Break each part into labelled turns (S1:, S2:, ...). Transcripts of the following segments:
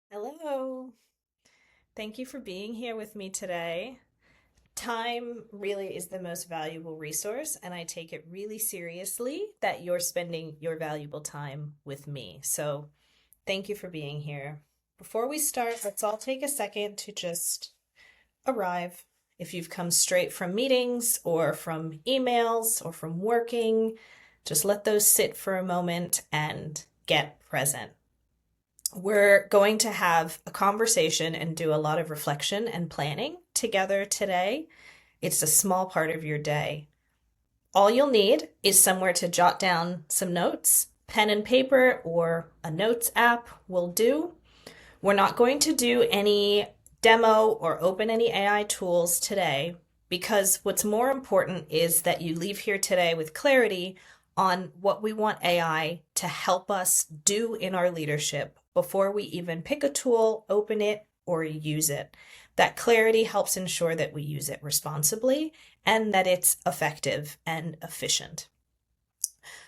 S1: Hello. Thank you for being here with me today. Time really is the most valuable resource, and I take it really seriously that you're spending your valuable time with me. So, thank you for being here. Before we start, let's all take a second to just arrive. If you've come straight from meetings or from emails or from working, just let those sit for a moment and get present. We're going to have a conversation and do a lot of reflection and planning together today. It's a small part of your day. All you'll need is somewhere to jot down some notes. Pen and paper or a notes app will do. We're not going to do any demo or open any AI tools today because what's more important is that you leave here today with clarity on what we want AI to help us do in our leadership before we even pick a tool, open it, or use it. That clarity helps ensure that we use it responsibly and that it's effective and efficient.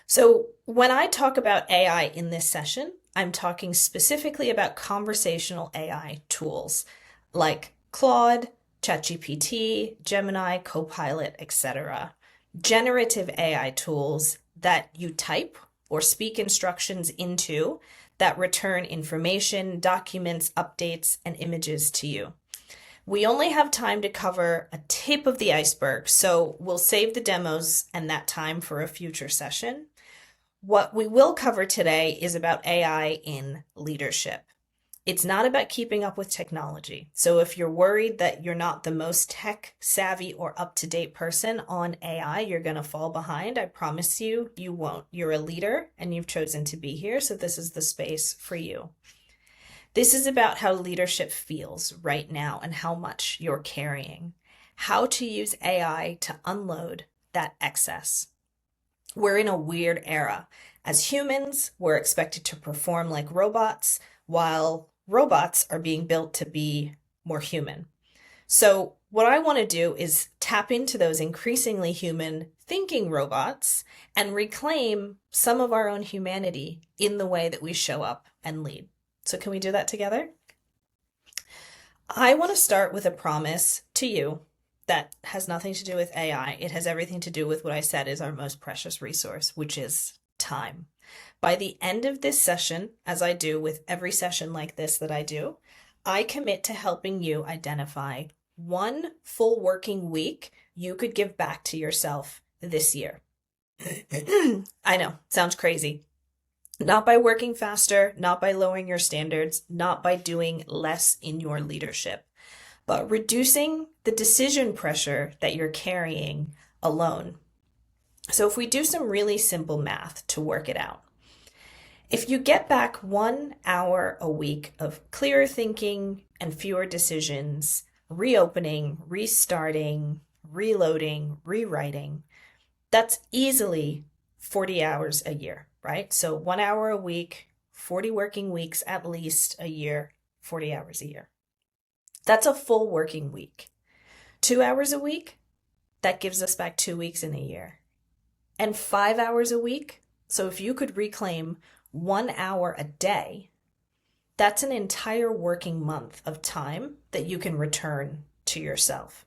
S1: So when I talk about AI in this session, I'm talking specifically about conversational AI tools like Claude, ChatGPT, Gemini, Copilot, etc. Generative AI tools that you type or speak instructions into that return information, documents, updates, and images to you. We only have time to cover a tip of the iceberg, so we'll save the demos and that time for a future session. What we will cover today is about AI in leadership. It's not about keeping up with technology. So if you're worried that you're not the most tech savvy or up-to-date person on AI, you're going to fall behind. I promise you, you won't. You're a leader and you've chosen to be here, so this is the space for you. This is about how leadership feels right now and how much you're carrying, how to use AI to unload that excess. We're in a weird era. As humans, we're expected to perform like robots, while robots are being built to be more human. So what I want to do is tap into those increasingly human thinking robots and reclaim some of our own humanity in the way that we show up and lead. So can we do that together? I want to start with a promise to you that has nothing to do with AI. It has everything to do with what I said is our most precious resource, which is time. By the end of this session, as I do with every session like this that I do, I commit to helping you identify one full working week you could give back to yourself this year. I know, sounds crazy. Not by working faster, not by lowering your standards, not by doing less in your leadership, but reducing the decision pressure that you're carrying alone. So if we do some really simple math to work it out, if you get back 1 hour a week of clearer thinking and fewer decisions, reopening, restarting, reloading, rewriting, that's easily 40 hours a year, right? So 1 hour a week, 40 working weeks at least a year, 40 hours a year. That's a full working week. 2 hours a week, that gives us back 2 weeks in a year. And 5 hours a week, so if you could reclaim 1 hour a day, that's an entire working month of time that you can return to yourself.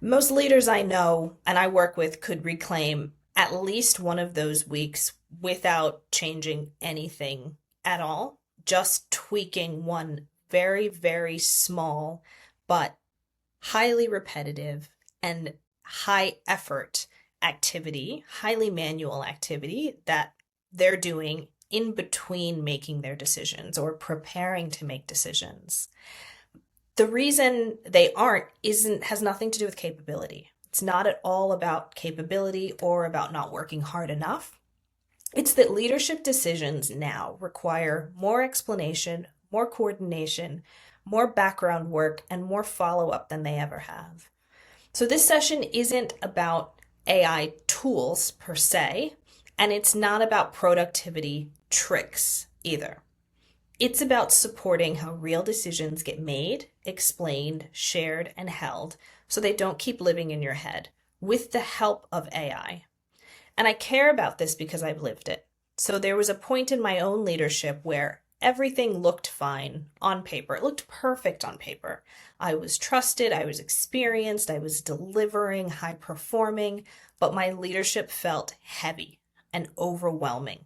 S1: Most leaders I know and I work with could reclaim at least one of those weeks without changing anything at all, just tweaking one very, very small but highly repetitive and high effort activity, highly manual activity that they're doing in between making their decisions or preparing to make decisions. The reason they aren't has nothing to do with capability. It's not at all about capability or about not working hard enough. It's that leadership decisions now require more explanation, more coordination, more background work, and more follow-up than they ever have. So this session isn't about AI tools per se, and it's not about productivity tricks either. It's about supporting how real decisions get made, explained, shared, and held so they don't keep living in your head with the help of AI. And I care about this because I've lived it. So there was a point in my own leadership where everything looked fine on paper. It looked perfect on paper. I was trusted, I was experienced, I was delivering, high performing, but my leadership felt heavy and overwhelming.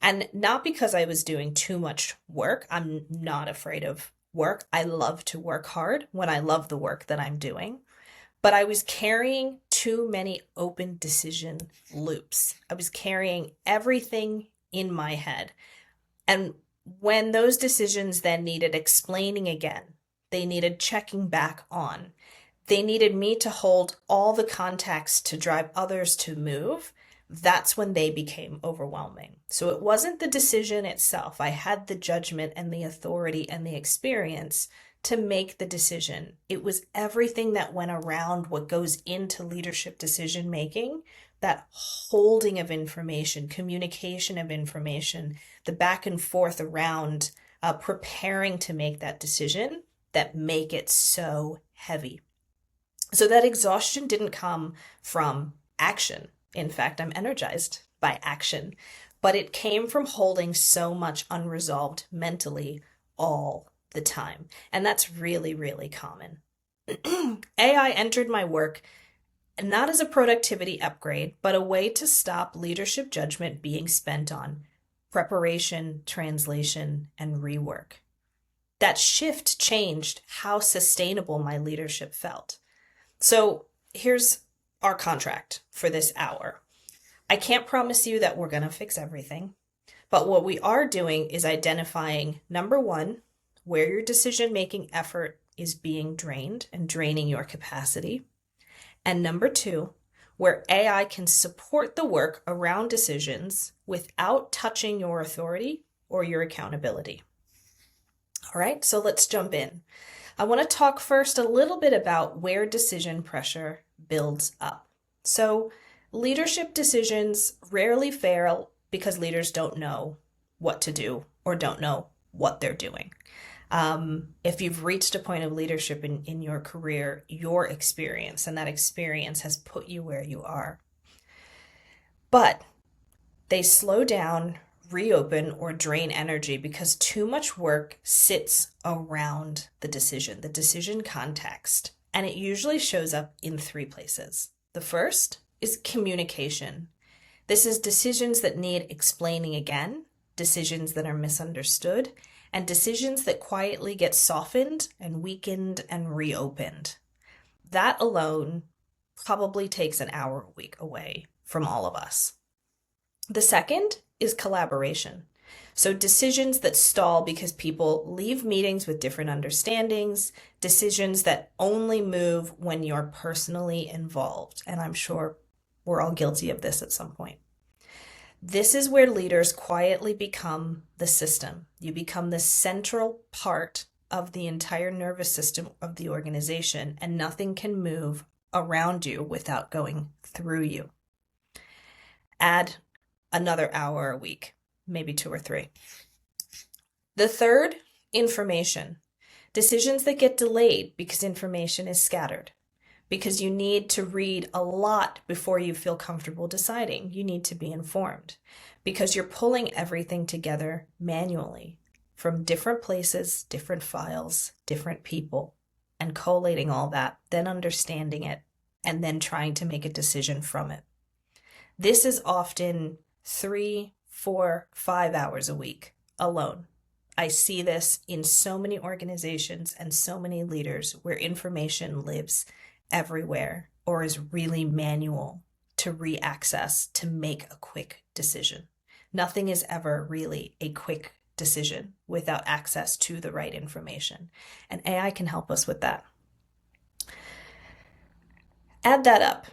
S1: And not because I was doing too much work. I'm not afraid of work. I love to work hard when I love the work that I'm doing. But I was carrying too many open decision loops. I was carrying everything in my head. And when those decisions then needed explaining again, they needed checking back on, they needed me to hold all the context to drive others to move, that's when they became overwhelming. So it wasn't the decision itself. I had the judgment and the authority and the experience to make the decision. It was everything that went around what goes into leadership decision making, that holding of information, communication of information, the back and forth around preparing to make that decision that make it so heavy. So that exhaustion didn't come from action. In fact, I'm energized by action, but it came from holding so much unresolved mentally all the time. And that's really, really common. AI entered my work not as a productivity upgrade, but a way to stop leadership judgment being spent on preparation, translation, and rework. That shift changed how sustainable my leadership felt. So here's our contract for this hour. I can't promise you that we're going to fix everything, but what we are doing is identifying, number one, where your decision-making effort is being drained and draining your capacity. And number two, where AI can support the work around decisions without touching your authority or your accountability. All right, so let's jump in. I want to talk first a little bit about where decision pressure builds up. So leadership decisions rarely fail because leaders don't know what to do or don't know what they're doing. If you've reached a point of leadership in your career, your experience, and that experience has put you where you are. But they slow down, reopen, or drain energy because too much work sits around the decision context. And it usually shows up in three places. The first is communication. This is decisions that need explaining again, decisions that are misunderstood, and decisions that quietly get softened and weakened and reopened. That alone probably takes an hour a week away from all of us. The second is collaboration. So decisions that stall because people leave meetings with different understandings, decisions that only move when you're personally involved. And I'm sure we're all guilty of this at some point. This is where leaders quietly become the system. You become the central part of the entire nervous system of the organization, and nothing can move around you without going through you. Add another hour a week, maybe 2 or 3. The third, information. Decisions that get delayed because information is scattered. Because you need to read a lot before you feel comfortable deciding. You need to be informed because you're pulling everything together manually from different places, different files, different people, and collating all that, then understanding it, and then trying to make a decision from it. This is often 3, 4, 5 hours a week alone. I see this in so many organizations and so many leaders where information lives everywhere or is really manual to re-access to make a quick decision. Nothing is ever really a quick decision without access to the right information. And AI can help us with that. Add that up.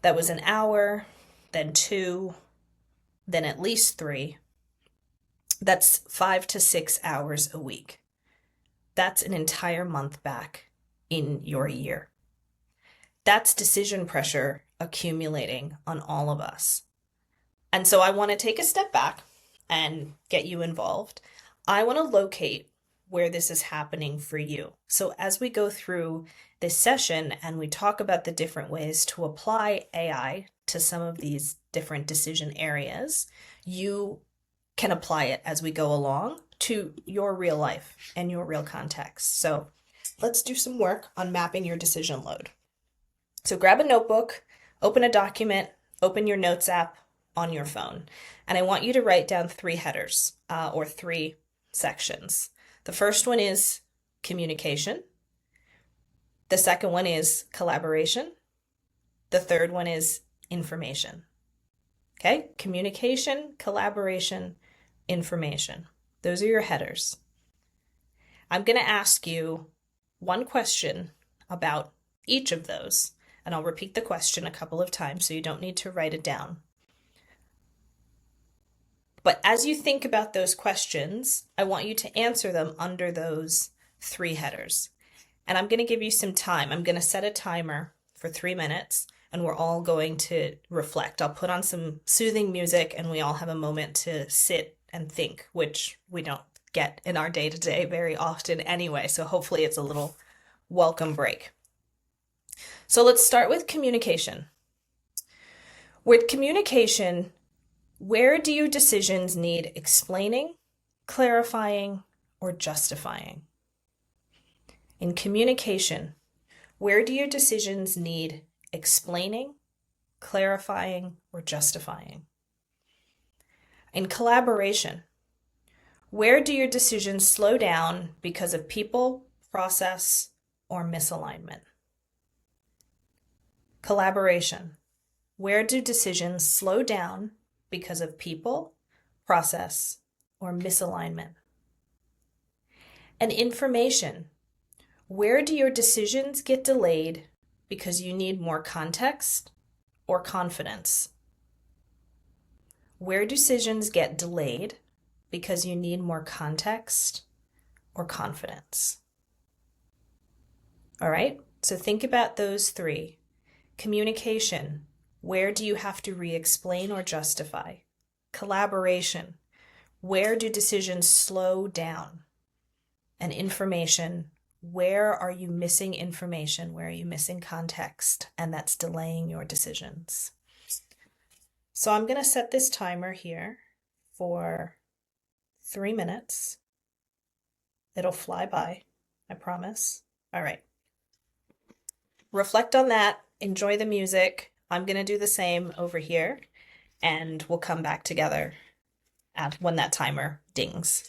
S1: That was an hour, then 2, then at least 3. That's 5 to 6 hours a week. That's an entire month back in your year. That's decision pressure accumulating on all of us. And so I want to take a step back and get you involved. I want to locate where this is happening for you. So as we go through this session and we talk about the different ways to apply AI to some of these different decision areas, you can apply it as we go along to your real life and your real context. So let's do some work on mapping your decision load. So grab a notebook, open a document, open your notes app on your phone. And I want you to write down 3 headers or 3 sections. The first one is communication. The second one is collaboration. The third one is information. Okay? Communication, collaboration, information. Those are your headers. I'm going to ask you one question about each of those, and I'll repeat the question a couple of times so you don't need to write it down. But as you think about those questions, I want you to answer them under those 3 headers. And I'm going to give you some time. I'm going to set a timer for 3 minutes, and we're all going to reflect. I'll put on some soothing music, and we all have a moment to sit and think, which we don't get in our day-to-day very often anyway. So hopefully it's a little welcome break. So let's start with communication. With communication, where do your decisions need explaining, clarifying, or justifying? In communication, where do your decisions need explaining, clarifying, or justifying? In collaboration, where do your decisions slow down because of people, process, or misalignment? Collaboration, where do decisions slow down because of people, process, or misalignment? And information, where do your decisions get delayed because you need more context or confidence? Where decisions get delayed because you need more context or confidence? All right, so think about those 3. Communication, where do you have to re-explain or justify? Collaboration, where do decisions slow down? And information, where are you missing information? Where are you missing context? And that's delaying your decisions. So I'm going to set this timer here for 3 minutes. It'll fly by, I promise. All right. Reflect on that. Enjoy the music. I'm going to do the same over here, and we'll come back together when that timer dings.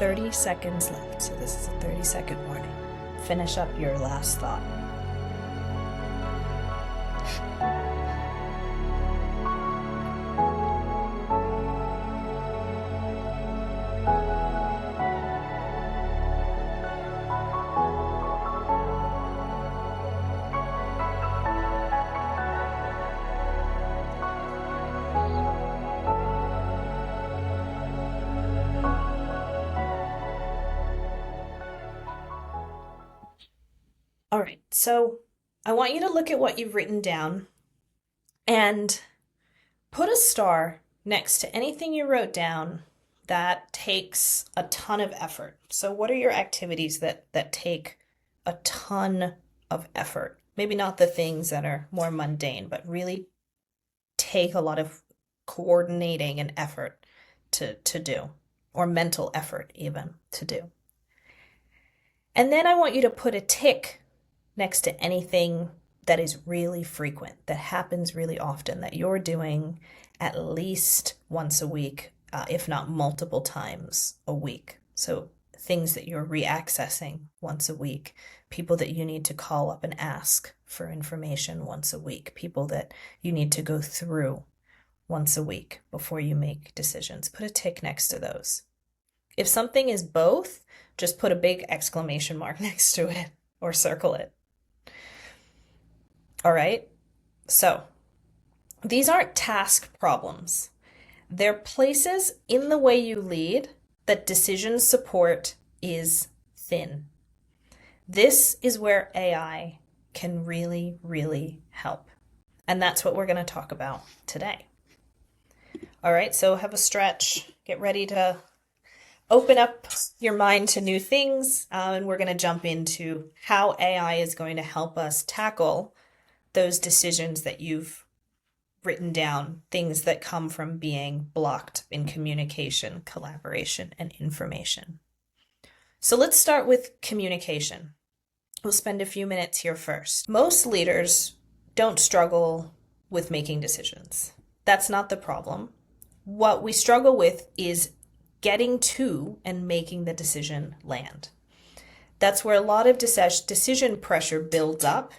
S1: 30 seconds left. So this is a 30-second warning. Finish up your last thought. All right, so I want you to look at what you've written down and put a star next to anything you wrote down that takes a ton of effort. So what are your activities that take a ton of effort? Maybe not the things that are more mundane, but really take a lot of coordinating and effort to do, or mental effort even to do. And then I want you to put a tick next to anything that is really frequent, that happens really often, that you're doing at least once a week, if not multiple times a week. So things that you're reaccessing once a week, people that you need to call up and ask for information once a week, people that you need to go through once a week before you make decisions. Put a tick next to those. If something is both, just put a big exclamation mark next to it or circle it. All right, so these aren't task problems. They're places in the way you lead that decision support is thin. This is where AI can really, really help. And that's what we're going to talk about today. All right, so have a stretch, get ready to open up your mind to new things, and we're going to jump into how AI is going to help us tackle those decisions that you've written down, things that come from being blocked in communication, collaboration, and information. So let's start with communication. We'll spend a few minutes here first. Most leaders don't struggle with making decisions. That's not the problem. What we struggle with is getting to and making the decision land. That's where a lot of decision pressure builds up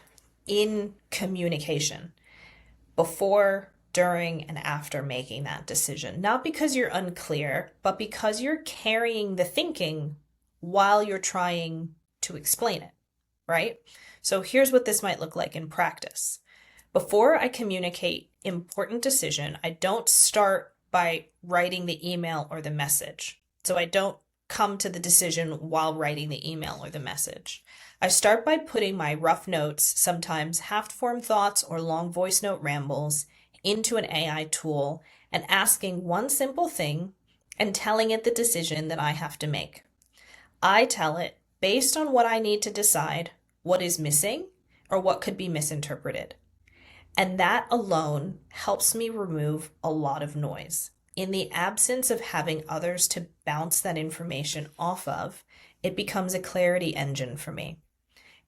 S1: in communication before, during, and after making that decision. Not because you're unclear, but because you're carrying the thinking while you're trying to explain it, right? So here's what this might look like in practice. Before I communicate important decision, I don't start by writing the email or the message. So I don't come to the decision while writing the email or the message. I start by putting my rough notes, sometimes half-formed thoughts or long voice note rambles, into an AI tool and asking one simple thing and telling it the decision that I have to make. I tell it, based on what I need to decide, what is missing or what could be misinterpreted. And that alone helps me remove a lot of noise. In the absence of having others to bounce that information off of, it becomes a clarity engine for me.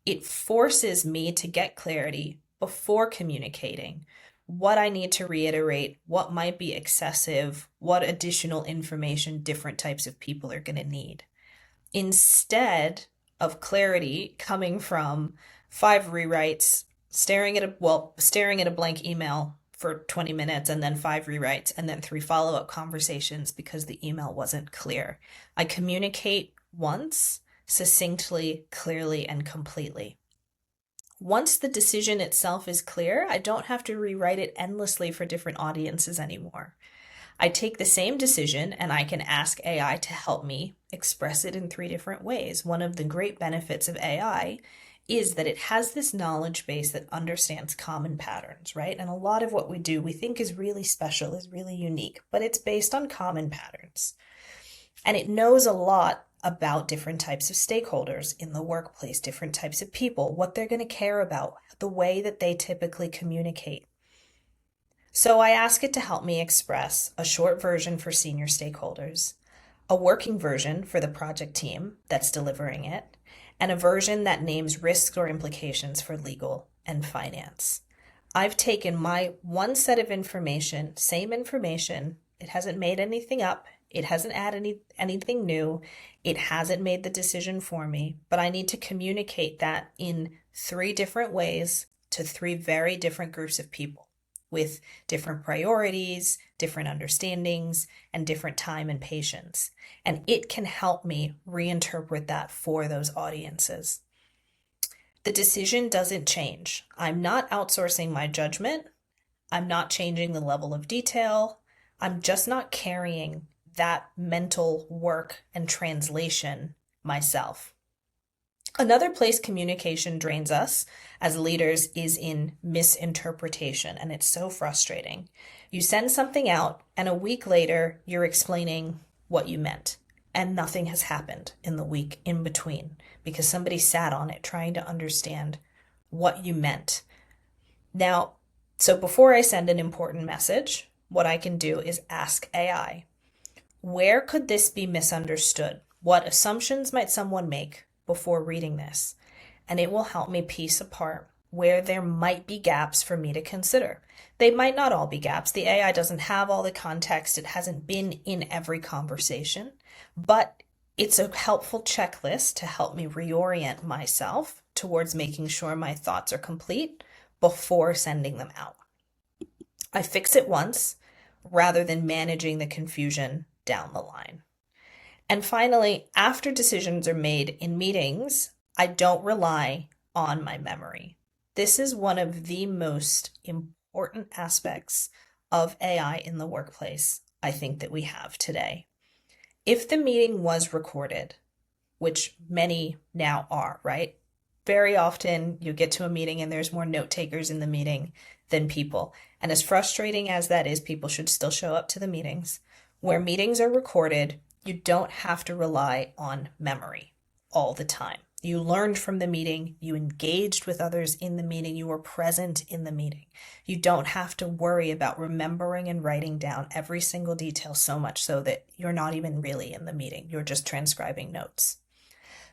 S1: It forces me to get clarity before communicating, what I need to reiterate, what might be excessive, what additional information different types of people are going to need. Instead of clarity coming from 5 rewrites, staring at a blank email for 20 minutes and then 5 rewrites and then 3 follow-up conversations because the email wasn't clear. I communicate once, succinctly, clearly, and completely. Once the decision itself is clear, I don't have to rewrite it endlessly for different audiences anymore. I take the same decision and I can ask AI to help me express it in 3 different ways. One of the great benefits of AI is that it has this knowledge base that understands common patterns, right? And a lot of what we do we think is really special, is really unique, but it's based on common patterns. And it knows a lot about different types of stakeholders in the workplace, different types of people, what they're going to care about, the way that they typically communicate. So I ask it to help me express a short version for senior stakeholders, a working version for the project team that's delivering it, and a version that names risks or implications for legal and finance. I've taken my one set of information, same information, It hasn't made anything up. It hasn't added anything new. It hasn't made the decision for me, but I need to communicate that in 3 different ways to 3 very different groups of people with different priorities, different understandings, and different time and patience. And it can help me reinterpret that for those audiences. The decision doesn't change. I'm not outsourcing my judgment. I'm not changing the level of detail. I'm just not carrying that mental work and translation myself. Another place communication drains us as leaders is in misinterpretation, and it's so frustrating. You send something out, and a week later, you're explaining what you meant, and nothing has happened in the week in between because somebody sat on it trying to understand what you meant. Now, so before I send an important message, what I can do is ask AI, where could this be misunderstood? What assumptions might someone make before reading this? And it will help me piece apart where there might be gaps for me to consider. They might not all be gaps. The AI doesn't have all the context. It hasn't been in every conversation, but it's a helpful checklist to help me reorient myself towards making sure my thoughts are complete before sending them out. I fix it once rather than managing the confusion down the line. And finally, after decisions are made in meetings, I don't rely on my memory. This is one of the most important aspects of AI in the workplace, I think, that we have today. If the meeting was recorded, which many now are, right? Very often you get to a meeting and there's more note takers in the meeting than people. And as frustrating as that is, people should still show up to the meetings. Where meetings are recorded, you don't have to rely on memory all the time. You learned from the meeting, you engaged with others in the meeting, you were present in the meeting. You don't have to worry about remembering and writing down every single detail so much so that you're not even really in the meeting. You're just transcribing notes.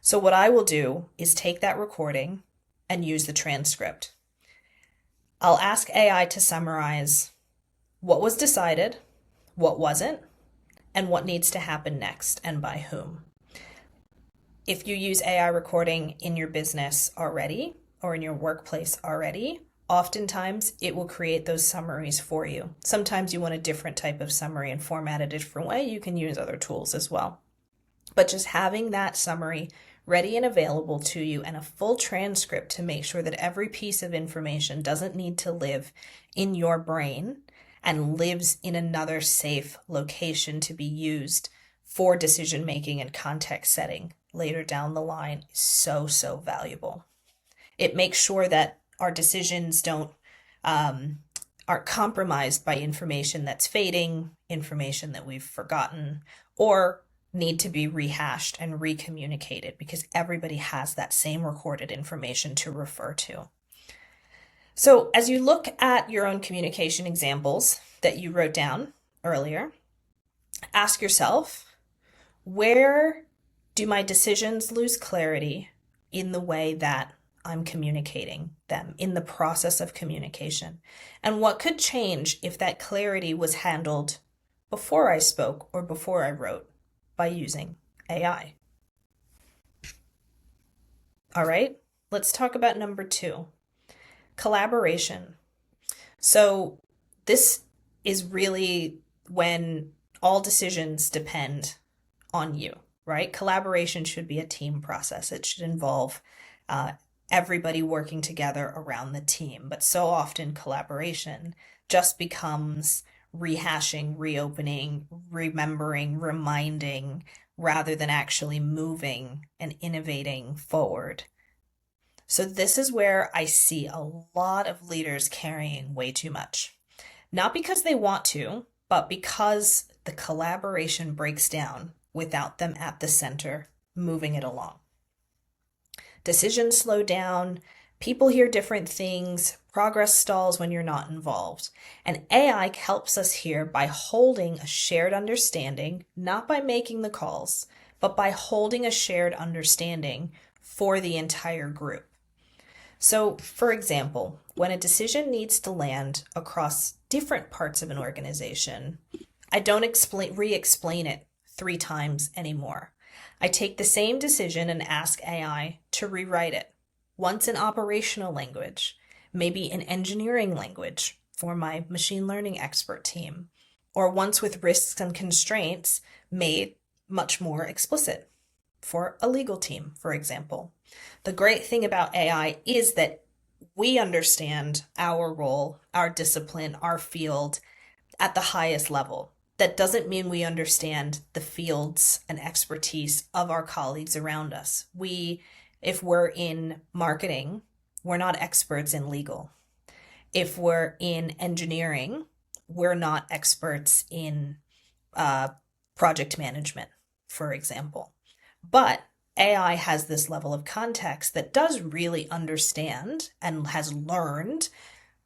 S1: So what I will do is take that recording and use the transcript. I'll ask AI to summarize what was decided, what wasn't, and what needs to happen next and by whom. If you use AI recording in your business already or in your workplace already, oftentimes it will create those summaries for you. Sometimes you want a different type of summary and format it a different way. You can use other tools as well. But just having that summary ready and available to you and a full transcript to make sure that every piece of information doesn't need to live in your brain and lives in another safe location to be used for decision making and context setting later down the line is so, so valuable. It makes sure that our decisions aren't compromised by information that's fading, information that we've forgotten, or need to be rehashed and recommunicated because everybody has that same recorded information to refer to. So as you look at your own communication examples that you wrote down earlier, ask yourself, where do my decisions lose clarity in the way that I'm communicating them, in the process of communication? And what could change if that clarity was handled before I spoke or before I wrote by using AI? All right, let's talk about number 2, collaboration. So this is really when all decisions depend on you, right? Collaboration should be a team process. It should involve everybody working together around the team. But so often collaboration just becomes rehashing, reopening, remembering, reminding, rather than actually moving and innovating forward. So this is where I see a lot of leaders carrying way too much. Not because they want to, but because the collaboration breaks down without them at the center, moving it along. Decisions slow down, people hear different things, progress stalls when you're not involved. And AI helps us here by holding a shared understanding, not by making the calls, but by holding a shared understanding for the entire group. So, for example, when a decision needs to land across different parts of an organization, I don't re-explain it 3 times anymore. I take the same decision and ask AI to rewrite it. Once in operational language, maybe in engineering language for my machine learning expert team, or once with risks and constraints made much more explicit for a legal team, for example. The great thing about AI is that we understand our role, our discipline, our field at the highest level. That doesn't mean we understand the fields and expertise of our colleagues around us. If we're in marketing, we're not experts in legal. If we're in engineering, we're not experts in project management, for example. But AI has this level of context that does really understand and has learned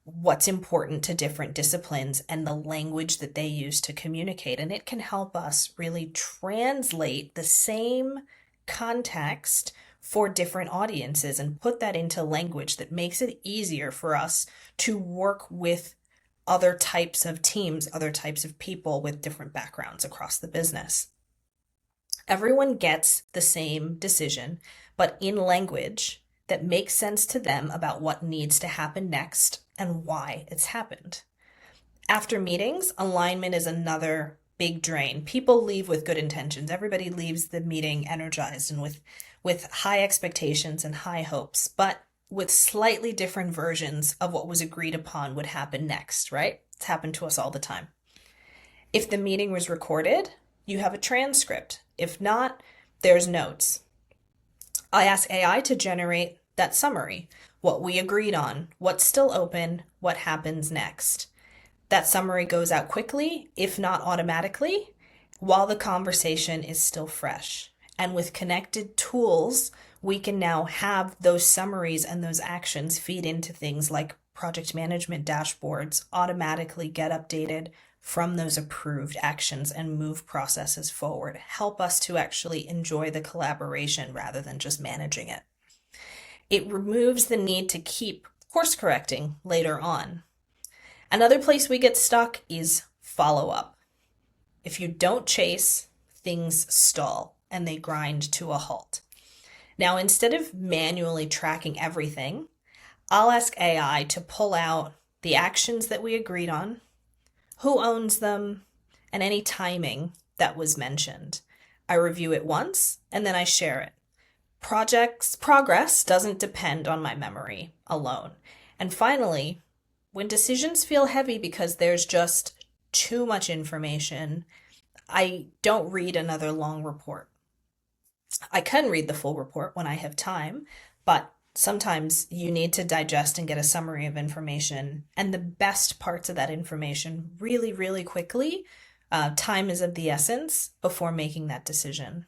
S1: what's important to different disciplines and the language that they use to communicate. And it can help us really translate the same context for different audiences and put that into language that makes it easier for us to work with other types of teams, other types of people with different backgrounds across the business. Everyone gets the same decision, but in language that makes sense to them about what needs to happen next and why it's happened. After meetings, alignment is another big drain. People leave with good intentions. Everybody leaves the meeting energized and with high expectations and high hopes, but with slightly different versions of what was agreed upon would happen next, right? It's happened to us all the time. If the meeting was recorded, you have a transcript. If not, there's notes. I ask AI to generate that summary, what we agreed on, what's still open, what happens next. That summary goes out quickly, if not automatically, while the conversation is still fresh. And with connected tools, we can now have those summaries and those actions feed into things like project management dashboards, automatically get updated from those approved actions and move processes forward. Help us to actually enjoy the collaboration rather than just managing it. It removes the need to keep course correcting later on. Another place we get stuck is follow-up. If you don't chase, things stall and they grind to a halt. Now, instead of manually tracking everything, I'll ask AI to pull out the actions that we agreed on, who owns them, and any timing that was mentioned. I review it once and then I share it. Progress doesn't depend on my memory alone. And finally, when decisions feel heavy because there's just too much information, I don't read another long report. I can read the full report when I have time, but sometimes you need to digest and get a summary of information and the best parts of that information really, really quickly. Time is of the essence before making that decision.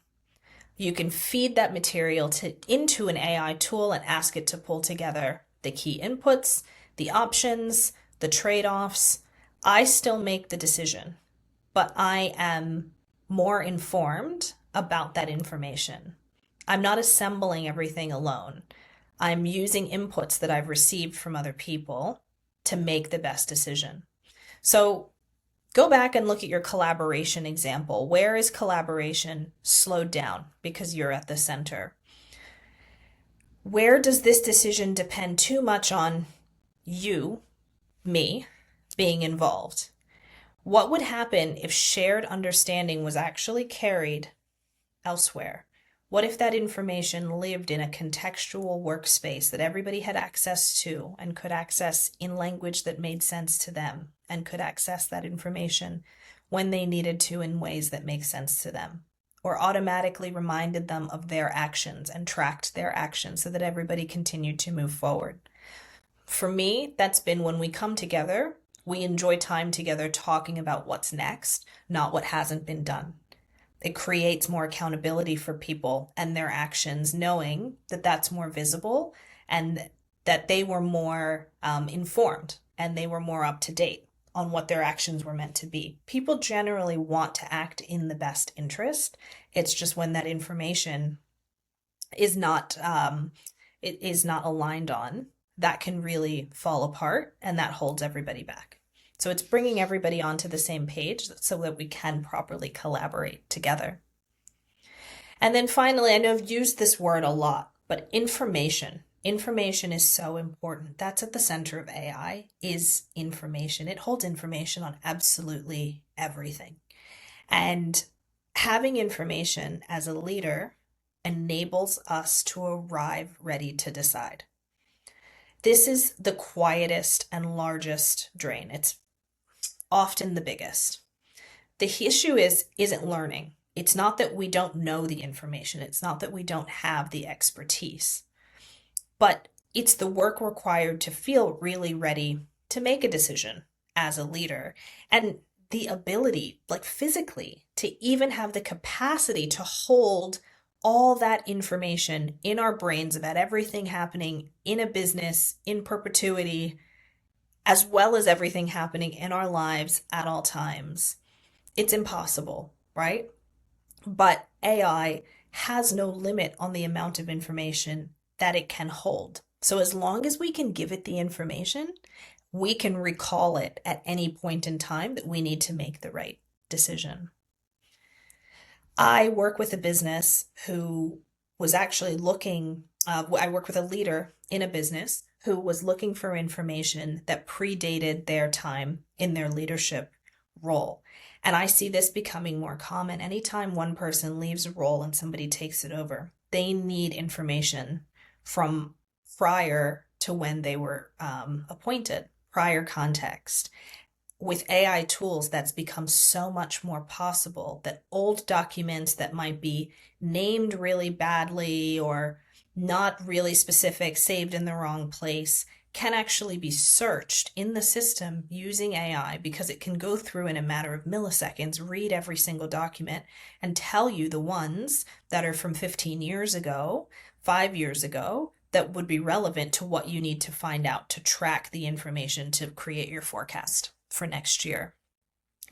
S1: You can feed that material into an AI tool and ask it to pull together the key inputs, the options, the trade-offs. I still make the decision, but I am more informed about that information. I'm not assembling everything alone. I'm using inputs that I've received from other people to make the best decision. So go back and look at your collaboration example. Where is collaboration slowed down because you're at the center? Where does this decision depend too much on you, me, being involved? What would happen if shared understanding was actually carried elsewhere? What if that information lived in a contextual workspace that everybody had access to and could access in language that made sense to them and could access that information when they needed to in ways that make sense to them, or automatically reminded them of their actions and tracked their actions so that everybody continued to move forward? For me, that's been when we come together, we enjoy time together talking about what's next, not what hasn't been done. It creates more accountability for people and their actions, knowing that that's more visible and that they were more informed and they were more up to date on what their actions were meant to be. People generally want to act in the best interest. It's just when that information is not aligned on, that can really fall apart and that holds everybody back. So it's bringing everybody onto the same page so that we can properly collaborate together. And then finally, I know I've used this word a lot, but information. Information is so important. That's at the center of AI, is information. It holds information on absolutely everything. And having information as a leader enables us to arrive ready to decide. This is the quietest and largest drain. It's often the biggest. The issue isn't learning. It's not that we don't know the information. It's not that we don't have the expertise, but it's the work required to feel really ready to make a decision as a leader, and the ability, like physically, to even have the capacity to hold all that information in our brains about everything happening in a business in perpetuity, as well as everything happening in our lives at all times. It's impossible, right? But AI has no limit on the amount of information that it can hold. So as long as we can give it the information, we can recall it at any point in time that we need to make the right decision. I work with a business who was actually looking, I work with a leader in a business who was looking for information that predated their time in their leadership role. And I see this becoming more common. Anytime one person leaves a role and somebody takes it over, they need information from prior to when they were appointed, prior context. With AI tools, that's become so much more possible that old documents that might be named really badly or not really specific, saved in the wrong place, can actually be searched in the system using AI, because it can go through in a matter of milliseconds, read every single document, and tell you the ones that are from 15 years ago, 5 years ago, that would be relevant to what you need to find out to track the information to create your forecast for next year.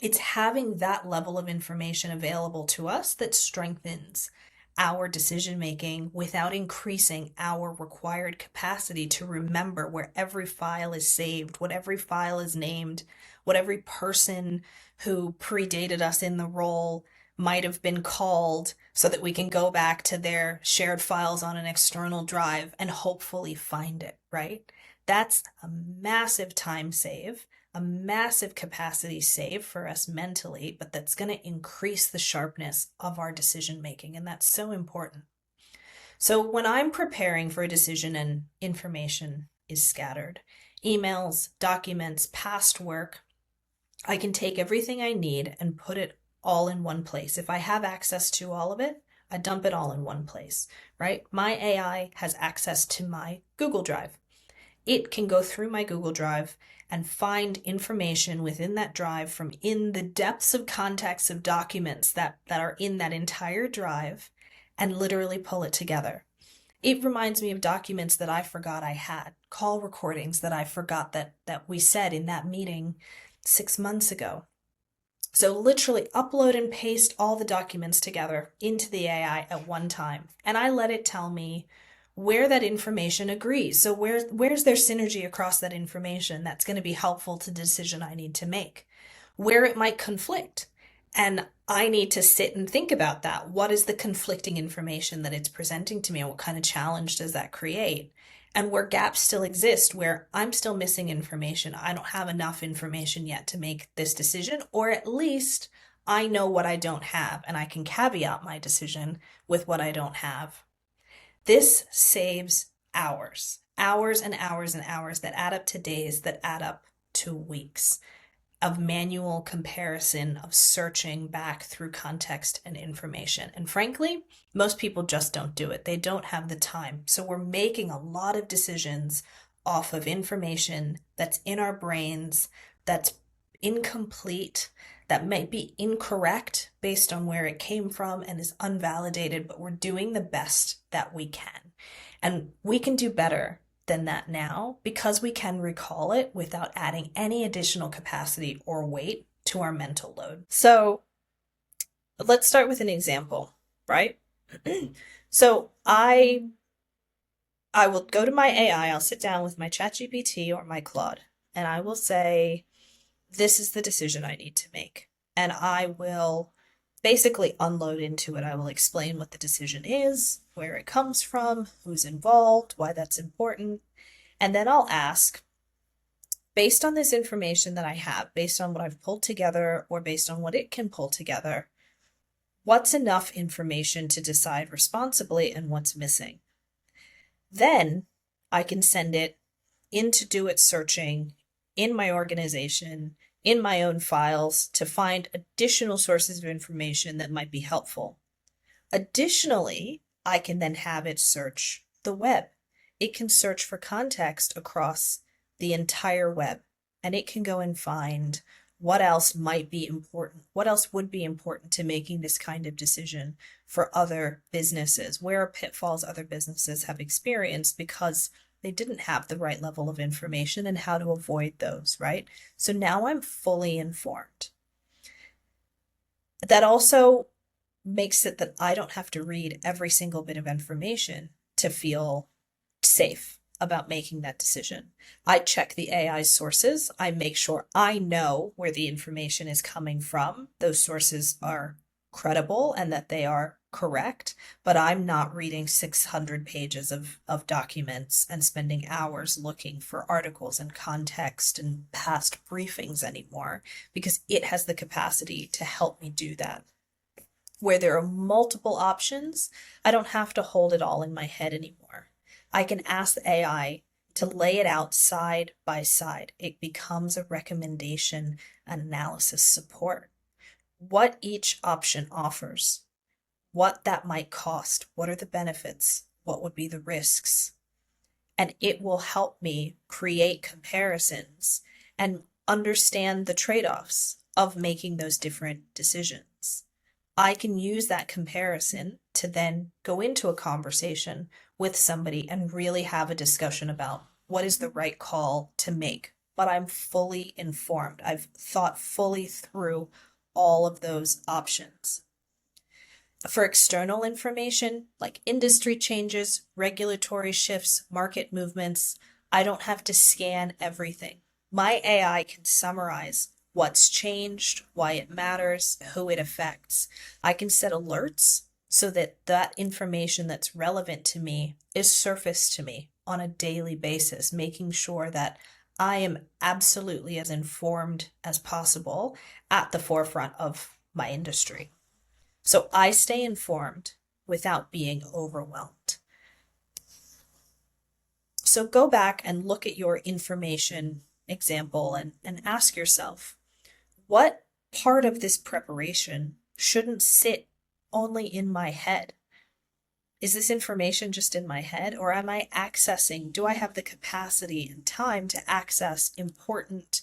S1: It's having that level of information available to us that strengthens our decision making without increasing our required capacity to remember where every file is saved, what every file is named, what every person who predated us in the role might have been called, so that we can go back to their shared files on an external drive and hopefully find it, right? That's a massive time save, a massive capacity save for us mentally, but that's going to increase the sharpness of our decision making. And that's so important. So when I'm preparing for a decision and information is scattered, emails, documents, past work, I can take everything I need and put it all in one place. If I have access to all of it, I dump it all in one place, right? My AI has access to my Google Drive. It can go through my Google Drive and find information within that drive from in the depths of context of documents that are in that entire drive, and literally pull it together. It reminds me of documents that I forgot I had, call recordings that I forgot that we said in that meeting 6 months ago. So literally upload and paste all the documents together into the AI at one time. And I let it tell me where that information agrees. So where's there synergy across that information that's going to be helpful to the decision I need to make, where it might conflict. And I need to sit and think about that. What is the conflicting information that it's presenting to me, and what kind of challenge does that create? And where gaps still exist, where I'm still missing information. I don't have enough information yet to make this decision, or at least I know what I don't have, and I can caveat my decision with what I don't have. This saves hours and hours and hours that add up to days, that add up to weeks of manual comparison, of searching back through context and information. And frankly, most people just don't do it. They don't have the time. So we're making a lot of decisions off of information that's in our brains, that's incomplete, that might be incorrect based on where it came from and is unvalidated, but we're doing the best that we can. And we can do better than that now, because we can recall it without adding any additional capacity or weight to our mental load. So let's start with an example, right? So I will go to my AI, I'll sit down with my ChatGPT or my Claude, and I will say, this is the decision I need to make. And I will basically unload into it. I will explain what the decision is, where it comes from, who's involved, why that's important. And then I'll ask, based on this information that I have, based on what I've pulled together or based on what it can pull together, what's enough information to decide responsibly and what's missing? Then I can send it in to do its searching in my organization, in my own files, to find additional sources of information that might be helpful. Additionally, I can then have it search the web. It can search for context across the entire web, and it can go and find what else might be important, what else would be important to making this kind of decision for other businesses, where are pitfalls other businesses have experienced because they didn't have the right level of information, and how to avoid those, right? So now I'm fully informed. That also makes it that I don't have to read every single bit of information to feel safe about making that decision. I check the AI sources. I make sure I know where the information is coming from. Those sources are credible and that they are correct, but I'm not reading 600 pages of documents and spending hours looking for articles and context and past briefings anymore, because it has the capacity to help me do that. Where there are multiple options, I don't have to hold it all in my head anymore. I can ask the AI to lay it out side by side. It becomes a recommendation analysis support. What each option offers, what that might cost, what are the benefits, what would be the risks. And it will help me create comparisons and understand the trade-offs of making those different decisions. I can use that comparison to then go into a conversation with somebody and really have a discussion about what is the right call to make. But I'm fully informed. I've thought fully through all of those options. For external information, like industry changes, regulatory shifts, market movements, I don't have to scan everything. My AI can summarize what's changed, why it matters, who it affects. I can set alerts so that that information that's relevant to me is surfaced to me on a daily basis, making sure that I am absolutely as informed as possible at the forefront of my industry. So I stay informed without being overwhelmed. So go back and look at your information example and ask yourself, what part of this preparation shouldn't sit only in my head? Is this information just in my head, or am I accessing, do I have the capacity and time to access important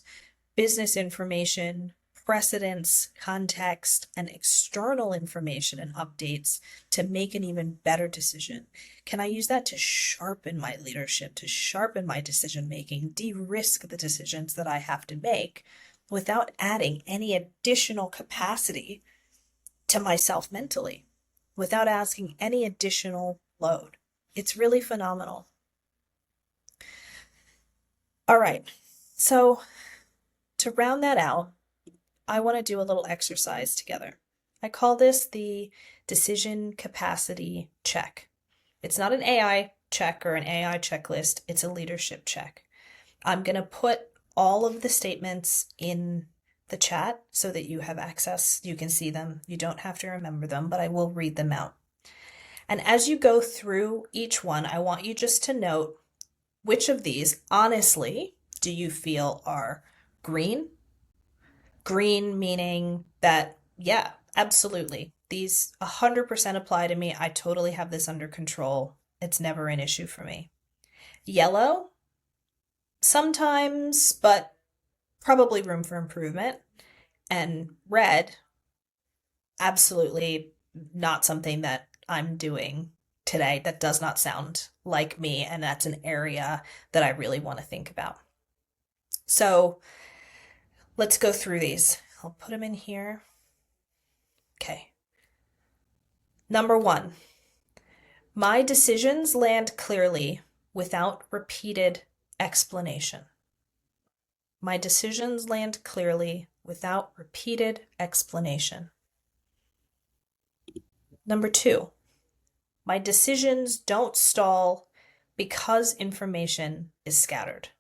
S1: business information, precedents, context, and external information and updates to make an even better decision? Can I use that to sharpen my leadership, to sharpen my decision making, de-risk the decisions that I have to make without adding any additional capacity to myself mentally, without asking any additional load? It's really phenomenal. All right, so to round that out, I want to do a little exercise together. I call this the decision capacity check. It's not an AI check or an AI checklist, it's a leadership check. I'm going to put all of the statements in the chat so that you have access. You can see them. You don't have to remember them, but I will read them out. And as you go through each one, I want you just to note which of these, honestly, do you feel are green? Green meaning that, yeah, absolutely. These 100% apply to me. I totally have this under control. It's never an issue for me. Yellow, sometimes, but probably room for improvement. And red, absolutely not something that I'm doing today. That does not sound like me, and that's an area that I really want to think about. So let's go through these. I'll put them in here. Okay. Number 1, my decisions land clearly without repeated explanation. My decisions land clearly without repeated explanation. Number 2, my decisions don't stall because information is scattered.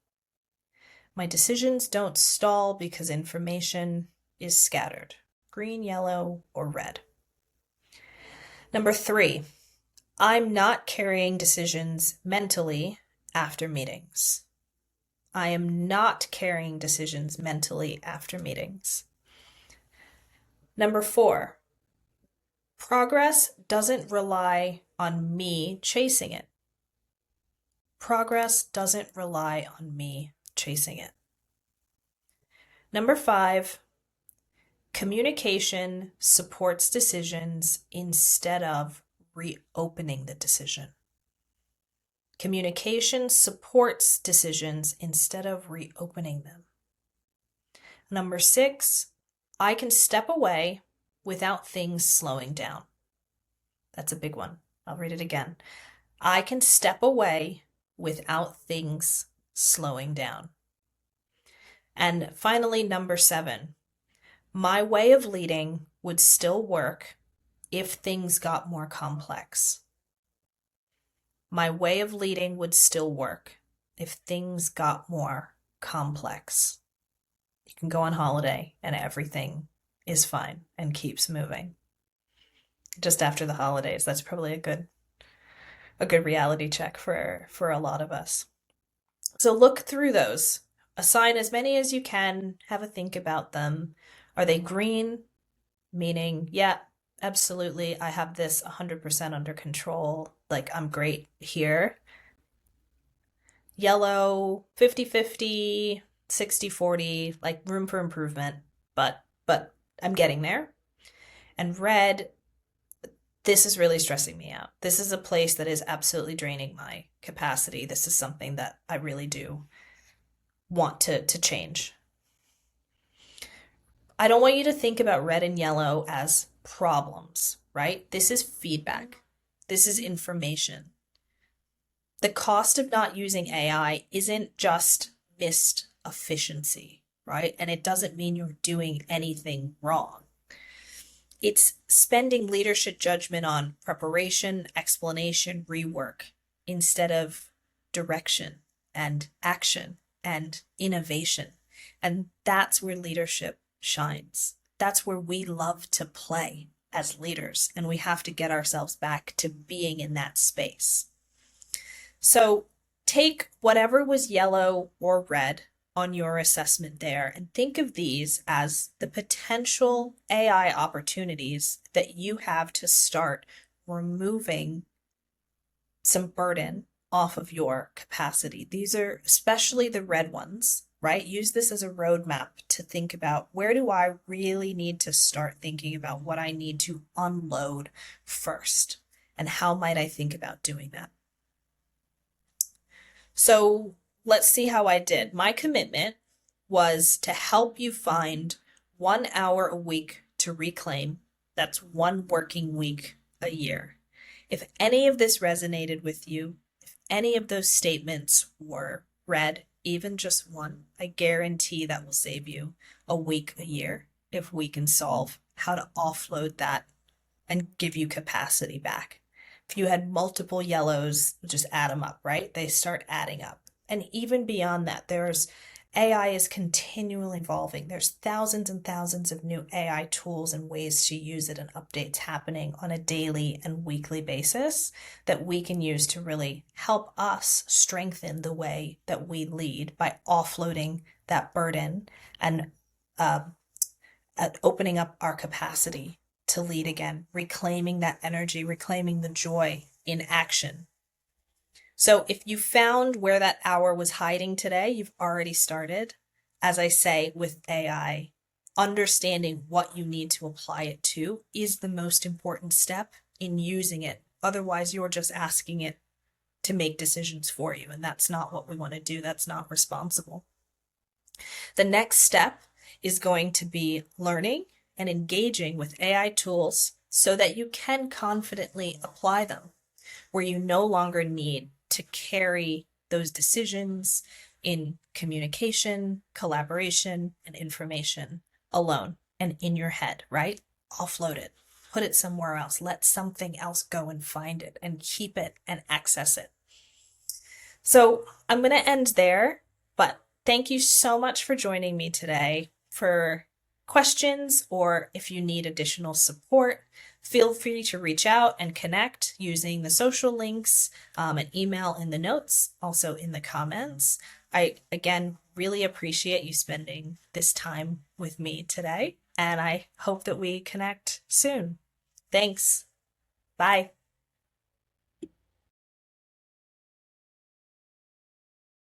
S1: My decisions don't stall because information is scattered. Green, yellow, or red. Number 3, I'm not carrying decisions mentally after meetings. I am not carrying decisions mentally after meetings. Number 4, progress doesn't rely on me chasing it. Progress doesn't rely on me chasing it. Number 5, communication supports decisions instead of reopening the decision. Communication supports decisions instead of reopening them. Number 6, I can step away without things slowing down. That's a big one. I'll read it again. I can step away without things slowing down. And finally, number 7, my way of leading would still work if things got more complex. My way of leading would still work if things got more complex. You can go on holiday and everything is fine and keeps moving. Just after the holidays, that's probably a good reality check for a lot of us. So look through those. Assign as many as you can. Have a think about them. Are they green? Meaning, yeah, absolutely, I have this 100% under control. Like, I'm great here. Yellow, 50-50, 60-40, like room for improvement, but I'm getting there. And red, this is really stressing me out. This is a place that is absolutely draining my capacity. This is something that I really do want to change. I don't want you to think about red and yellow as problems, right? This is feedback. This is information. The cost of not using AI isn't just missed efficiency, right? And it doesn't mean you're doing anything wrong. It's spending leadership judgment on preparation, explanation, rework, instead of direction and action and innovation. And that's where leadership shines. That's where we love to play as leaders, and we have to get ourselves back to being in that space. So take whatever was yellow or red on your assessment there and think of these as the potential AI opportunities that you have to start removing some burden off of your capacity. These are especially the red ones, right? Use this as a roadmap to think about, where do I really need to start thinking about what I need to unload first? And how might I think about doing that? So let's see how I did. My commitment was to help you find 1 hour a week to reclaim. That's 1 working week a year. If any of this resonated with you, if any of those statements were read, even just one, I guarantee that will save you a week a year if we can solve how to offload that and give you capacity back. If you had multiple yellows, just add them up, right? They start adding up. And even beyond that, AI is continually evolving. There's thousands and thousands of new AI tools and ways to use it, and updates happening on a daily and weekly basis that we can use to really help us strengthen the way that we lead by offloading that burden and opening up our capacity to lead again, reclaiming that energy, reclaiming the joy in action. So if you found where that hour was hiding today, you've already started. As I say, with AI, understanding what you need to apply it to is the most important step in using it. Otherwise, you're just asking it to make decisions for you, and that's not what we want to do. That's not responsible. The next step is going to be learning and engaging with AI tools so that you can confidently apply them, where you no longer need to carry those decisions, in communication, collaboration, and information alone and in your head, right? Offload it, put it somewhere else, let something else go and find it and keep it and access it. So I'm going to end there, but thank you so much for joining me today. For questions or if you need additional support, feel free to reach out and connect using the social links, and email in the notes, also in the comments. I, again, really appreciate you spending this time with me today, and I hope that we connect soon. Thanks. Bye.